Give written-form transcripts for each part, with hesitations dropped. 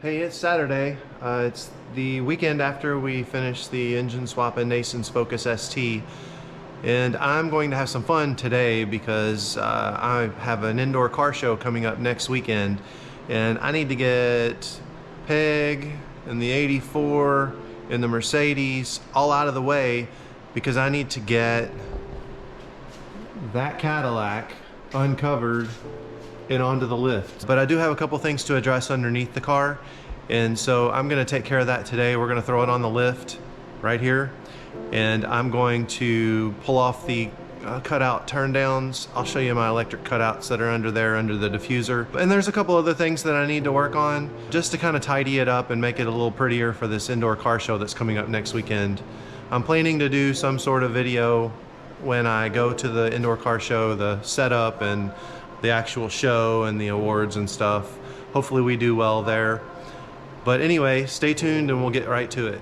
Hey, it's Saturday. It's the weekend after we finish the engine swap in Nason's Focus ST, and I'm going to have some fun today because I have an indoor car show coming up next weekend, and I need to get Peg and the 84 and the Mercedes all out of the way because I need to get that Cadillac uncovered and onto the lift. But I do have a couple things to address underneath the car, and so I'm going to take care of that today. We're going to throw it on the lift right here, and I'm going to pull off the cutout turndowns. I'll show you my electric cutouts that are under there under the diffuser. And there's a couple other things that I need to work on just to kind of tidy it up and make it a little prettier for this indoor car show that's coming up next weekend. I'm planning to do some sort of video when I go to the indoor car show, the setup and the actual show and the awards and stuff. Hopefully we do well there. But anyway, stay tuned and we'll get right to it.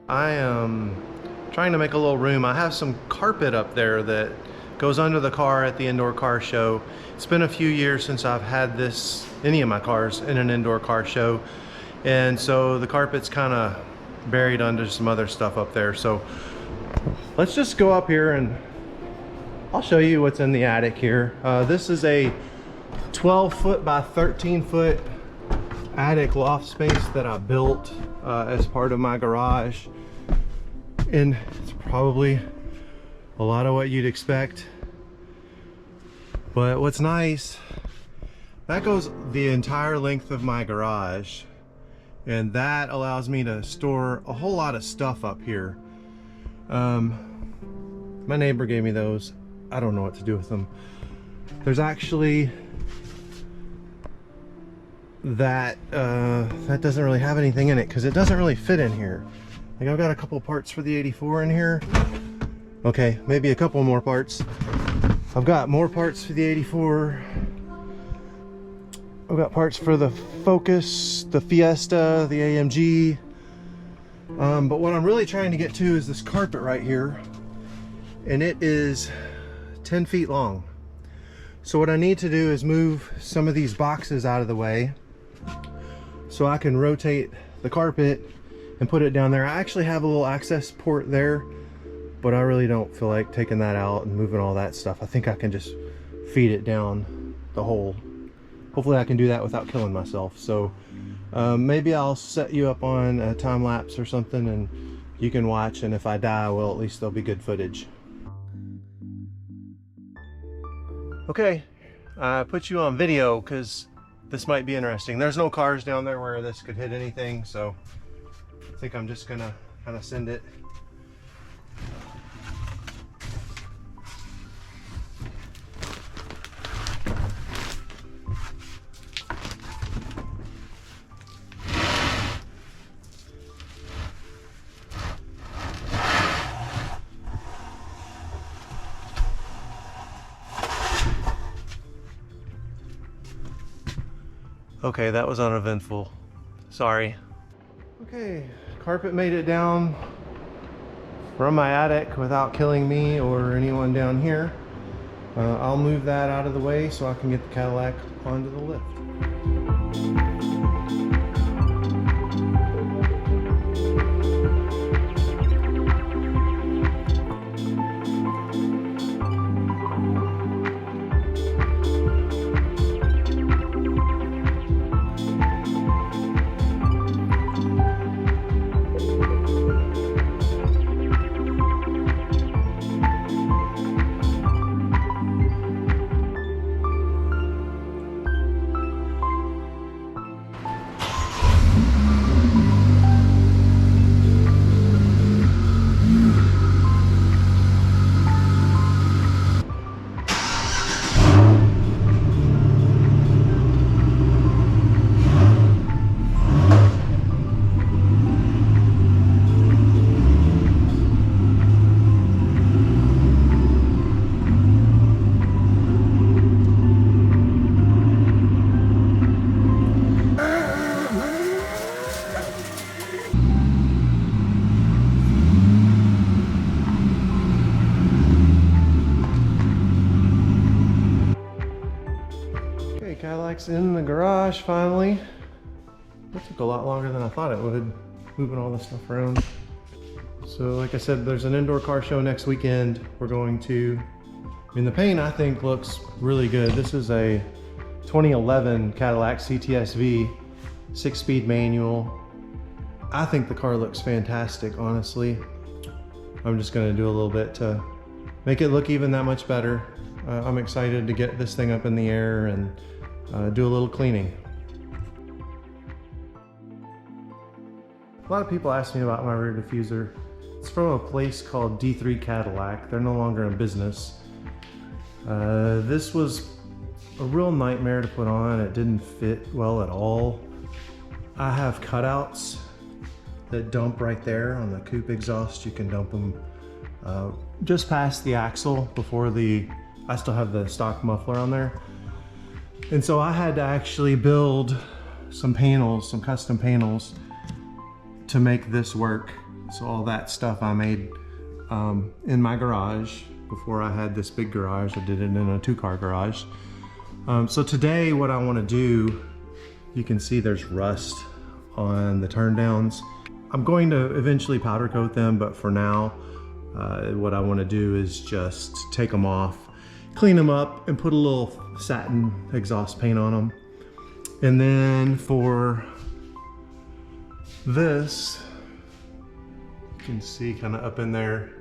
I am trying to make a little room. I have some carpet up there that goes under the car at the indoor car show. It's been a few years since I've had any of my cars in an indoor car show, and so the carpet's kind of buried under some other stuff up there. So let's just go up here and I'll show you what's in the attic here. This is a 12-foot by 13-foot attic loft space that I built as part of my garage, and it's probably a lot of what you'd expect, but what's nice, that goes the entire length of my garage, and that allows me to store a whole lot of stuff up here. My neighbor gave me those. I don't know what to do with them. There's actually that doesn't really have anything in it because it doesn't really fit in here. Like, I've got a couple parts for the 84 in here. Okay, maybe a couple more parts. I've got more parts for the 84. I've got parts for the Focus, the Fiesta, the AMG. But what I'm really trying to get to is this carpet right here, and it is 10 feet long. So what I need to do is move some of these boxes out of the way so I can rotate the carpet and put it down there. I actually have a little access port there, but I really don't feel like taking that out and moving all that stuff. I think I can just feed it down the hole. Hopefully I can do that without killing myself. So maybe I'll set you up on a time lapse or something and you can watch, and if I die, well, at least there'll be good footage. Okay, I put you on video because this might be interesting. There's no cars down there where this could hit anything, so I think I'm just gonna kind of send it. Okay, that was uneventful. Sorry. Okay, carpet made it down from my attic without killing me or anyone down here. I'll move that out of the way so I can get the Cadillac onto the lift. Cadillac's in the garage finally. It took a lot longer than I thought it would, moving all this stuff around. So like I said, there's an indoor car show next weekend. We're going to, I mean, the paint I think looks really good. This is a 2011 Cadillac CTS-V, 6-speed manual. I think the car looks fantastic, honestly. I'm just gonna do a little bit to make it look even that much better. I'm excited to get this thing up in the air and do a little cleaning. A lot of people ask me about my rear diffuser. It's from a place called D3 Cadillac. They're no longer in business. This was a real nightmare to put on. It didn't fit well at all. I have cutouts that dump right there on the coupe exhaust. You can dump them just past the axle before I still have the stock muffler on there. And so I had to actually build some panels, some custom panels to make this work. So all that stuff I made in my garage before I had this big garage. I did it in a 2-car garage. So today what I want to do, you can see there's rust on the turndowns. I'm going to eventually powder coat them, but for now, what I want to do is just take them off, clean them up, and put a little satin exhaust paint on them. And then for this, you can see kind of up in there,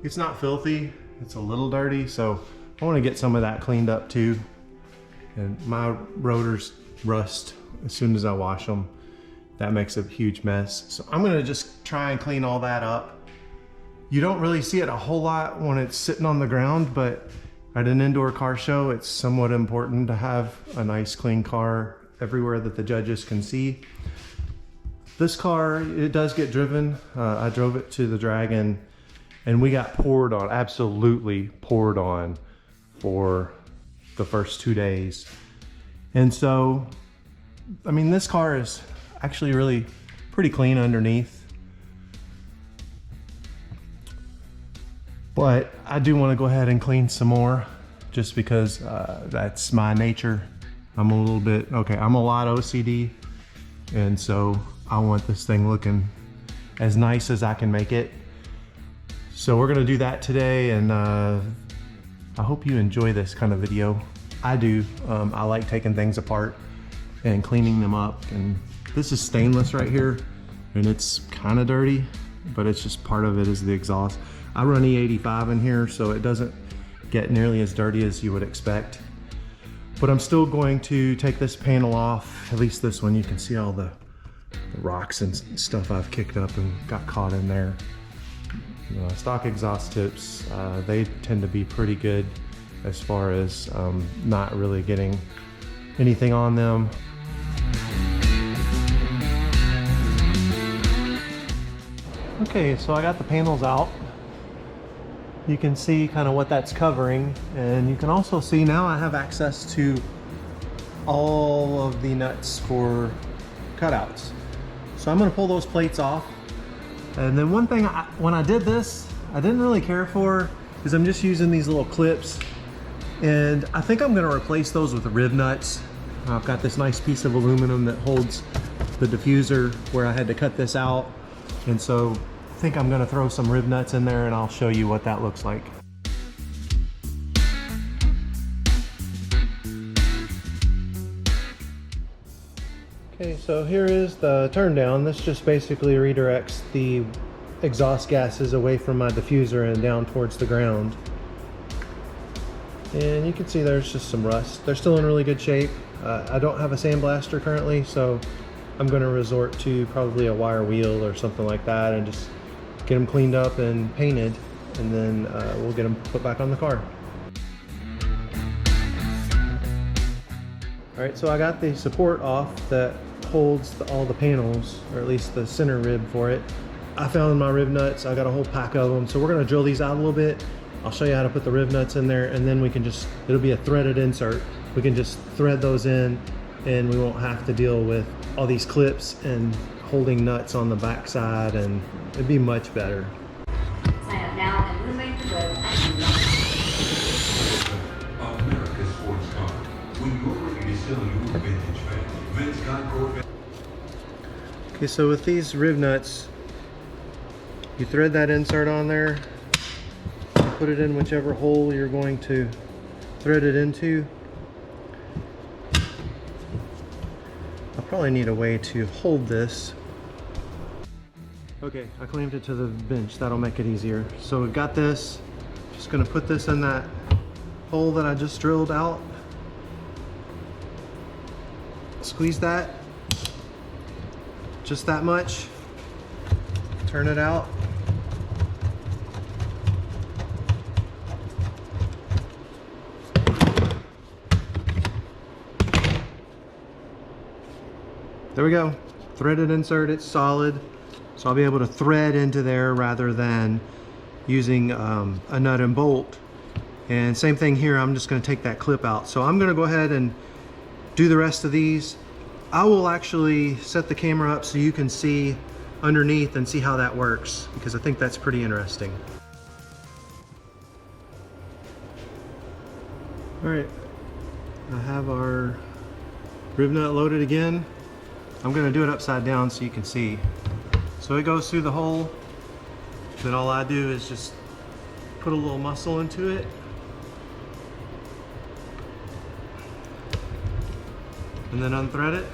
it's not filthy, it's a little dirty, so I want to get some of that cleaned up too. And my rotors rust as soon as I wash them. That makes a huge mess. So I'm gonna just try and clean all that up. You don't really see it a whole lot when it's sitting on the ground, but at an indoor car show, it's somewhat important to have a nice clean car everywhere that the judges can see. This car, it does get driven. I drove it to the Dragon and we got poured on, absolutely poured on for the first 2 days. And so, I mean, this car is actually really pretty clean underneath. But I do want to go ahead and clean some more just because that's my nature. I'm a little bit, okay, I'm a lot OCD. And so I want this thing looking as nice as I can make it. So we're gonna do that today, and I hope you enjoy this kind of video. I do. I like taking things apart and cleaning them up. And this is stainless right here, and it's kind of dirty, but it's just part of it is the exhaust. I run E85 in here, so it doesn't get nearly as dirty as you would expect. But I'm still going to take this panel off, at least this one. You can see all the rocks and stuff I've kicked up and got caught in there. You know, stock exhaust tips, they tend to be pretty good as far as not really getting anything on them. Okay, so I got the panels out. You can see kind of what that's covering, and you can also see now I have access to all of the nuts for cutouts. So I'm going to pull those plates off. And then one thing when I did this, I didn't really care for is I'm just using these little clips, and I think I'm going to replace those with rib nuts. I've got this nice piece of aluminum that holds the diffuser where I had to cut this out, and so I think I'm going to throw some rib nuts in there and I'll show you what that looks like. Okay, so here is the turn down. This just basically redirects the exhaust gases away from my diffuser and down towards the ground. And you can see there's just some rust. They're still in really good shape. I don't have a sandblaster currently, so I'm going to resort to probably a wire wheel or something like that and just get them cleaned up and painted, and then we'll get them put back on the car. Alright, so I got the support off that holds all the panels, or at least the center rib for it. I found my rib nuts. I got a whole pack of them, so we're going to drill these out a little bit. I'll show you how to put the rib nuts in there, and then we can just, it'll be a threaded insert. We can just thread those in, and we won't have to deal with all these clips and holding nuts on the back side, and it'd be much better. Sign up now and moving to America's sports car. When you're ready to sell your Okay, so with these riv nuts, you thread that insert on there, put it in whichever hole you're going to thread it into. I'll probably need a way to hold this. Okay, I clamped it to the bench. That'll make it easier. So we've got this. Just gonna put this in that hole that I just drilled out. Squeeze that. Just that much. Turn it out. There we go. Threaded insert, it's solid. So I'll be able to thread into there rather than using a nut and bolt. And same thing here, I'm just gonna take that clip out. So I'm gonna go ahead and do the rest of these. I will actually set the camera up so you can see underneath and see how that works, because I think that's pretty interesting. All right, I have our rib nut loaded again. I'm gonna do it upside down so you can see. So it goes through the hole. Then all I do is just put a little muscle into it. And then unthread it.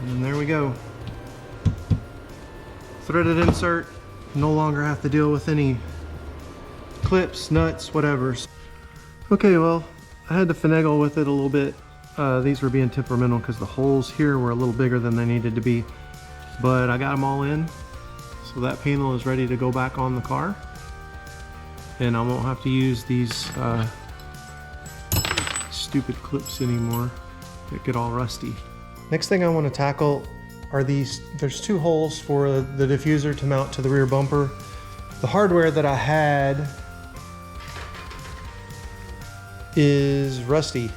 And there we go. Threaded insert. No longer have to deal with any clips, nuts, whatever. Okay, well, I had to finagle with it a little bit. These were being temperamental because the holes here were a little bigger than they needed to be. But I got them all in. So that panel is ready to go back on the car. And I won't have to use these stupid clips anymore that get all rusty. Next thing I want to tackle are these. There's two holes for the diffuser to mount to the rear bumper. The hardware that I had is rusty.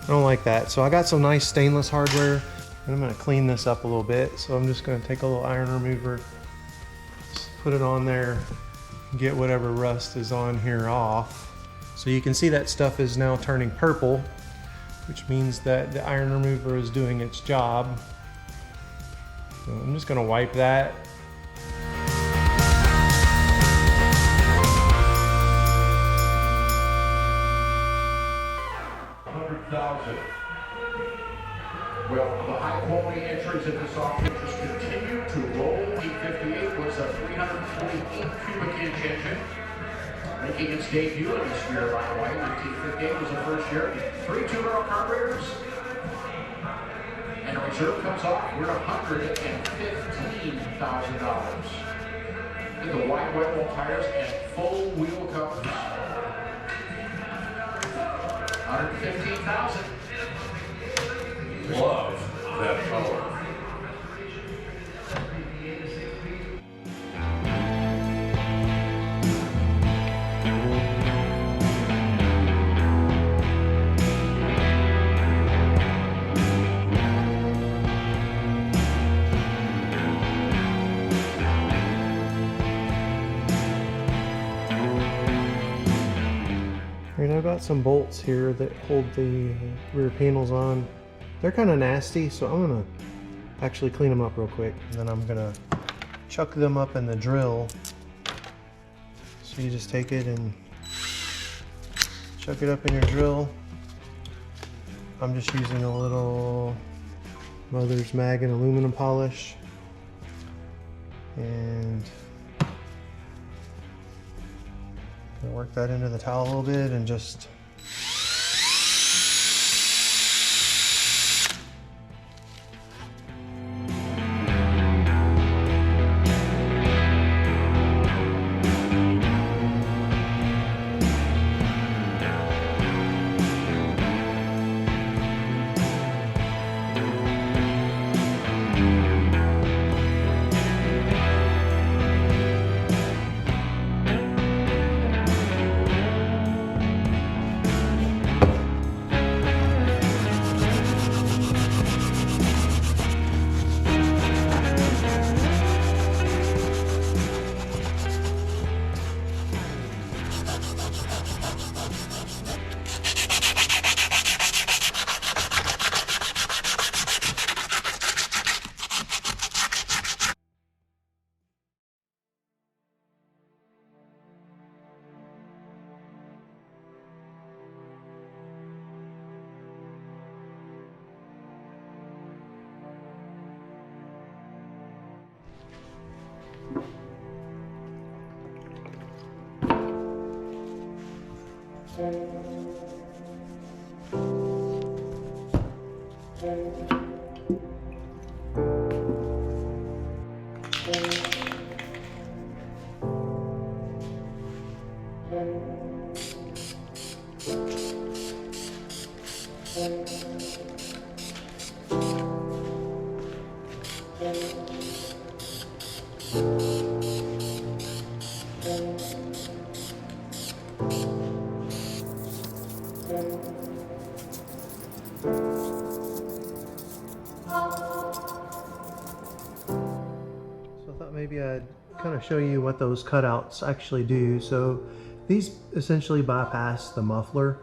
I don't like that. So I got some nice stainless hardware, and I'm gonna clean this up a little bit. So I'm just gonna take a little iron remover, just put it on there, get whatever rust is on here off. So you can see that stuff is now turning purple, which means that the iron remover is doing its job. So I'm just gonna wipe that. Well, the high-quality entries in this auction just continue to roll. 858 was a 348 cubic inch engine, making its debut in this year, by the way. 1958 was the first year. 3 two-barrel carburetors. And a reserve comes off. We're at $115,000. And the wide wet wall tires and full wheel covers. $115,000. Love that color. I've got some bolts here that hold the rear panels on. They're kind of nasty, so I'm gonna actually clean them up real quick, and then I'm gonna chuck them up in the drill. So you just take it and chuck it up in your drill. I'm just using a little Mother's Mag and aluminum polish, and work that into the towel a little bit and just Maybe I'd kind of show you what those cutouts actually do. So these essentially bypass the muffler,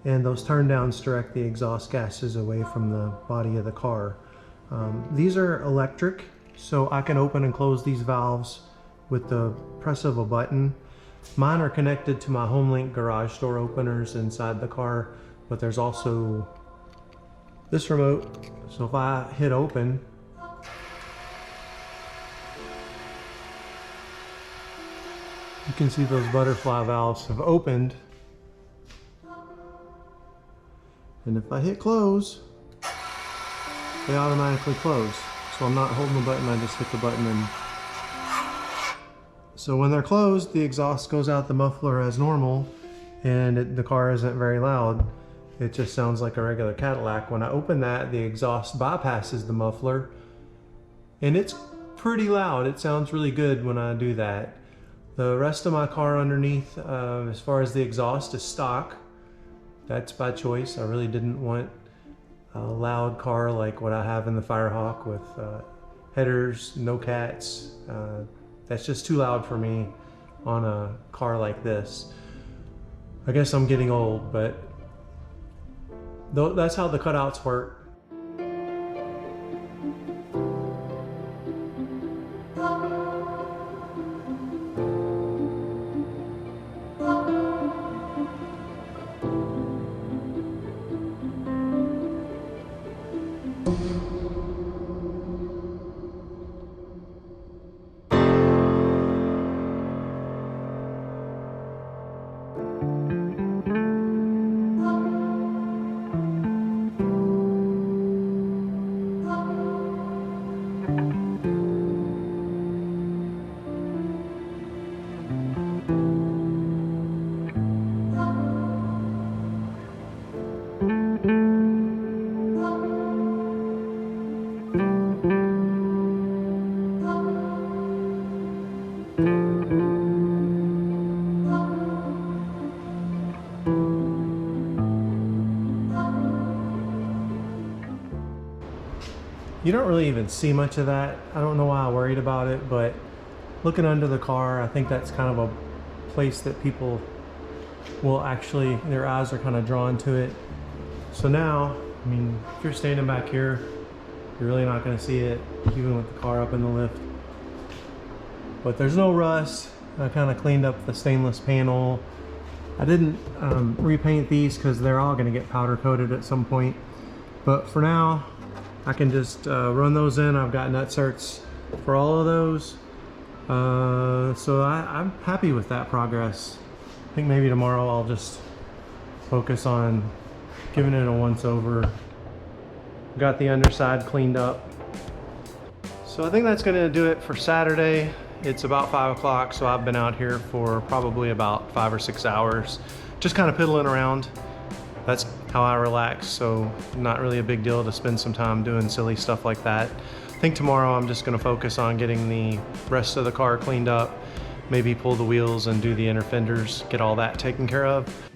and those turndowns direct the exhaust gases away from the body of the car. These are electric, so I can open and close these valves with the press of a button. Mine are connected to my HomeLink garage door openers inside the car, but there's also this remote. So if I hit open, you can see those butterfly valves have opened. And if I hit close, they automatically close. So I'm not holding the button, I just hit the button. And so when they're closed, the exhaust goes out the muffler as normal, and the car isn't very loud. It just sounds like a regular Cadillac. When I open that, the exhaust bypasses the muffler, and it's pretty loud. It sounds really good when I do that. The rest of my car underneath, as far as the exhaust, is stock. That's by choice. I really didn't want a loud car like what I have in the Firehawk with headers, no cats. That's just too loud for me on a car like this. I guess I'm getting old, but that's how the cutouts work. You don't really even see much of that. I don't know why I worried about it, but looking under the car, I think that's kind of a place that people will actually, their eyes are kind of drawn to it. So now, I mean, if you're standing back here, you're really not going to see it, even with the car up in the lift. But there's no rust. I kind of cleaned up the stainless panel. I didn't repaint these because they're all going to get powder coated at some point. But for now, I can just run those in. I've got nut certs for all of those. So I'm happy with that progress. I think maybe tomorrow I'll just focus on giving it a once over. Got the underside cleaned up. So I think that's gonna do it for Saturday. It's about 5 o'clock, so I've been out here for probably about 5 or 6 hours, just kind of piddling around. That's how I relax, so not really a big deal to spend some time doing silly stuff like that. I think tomorrow I'm just gonna focus on getting the rest of the car cleaned up, maybe pull the wheels and do the inner fenders, get all that taken care of.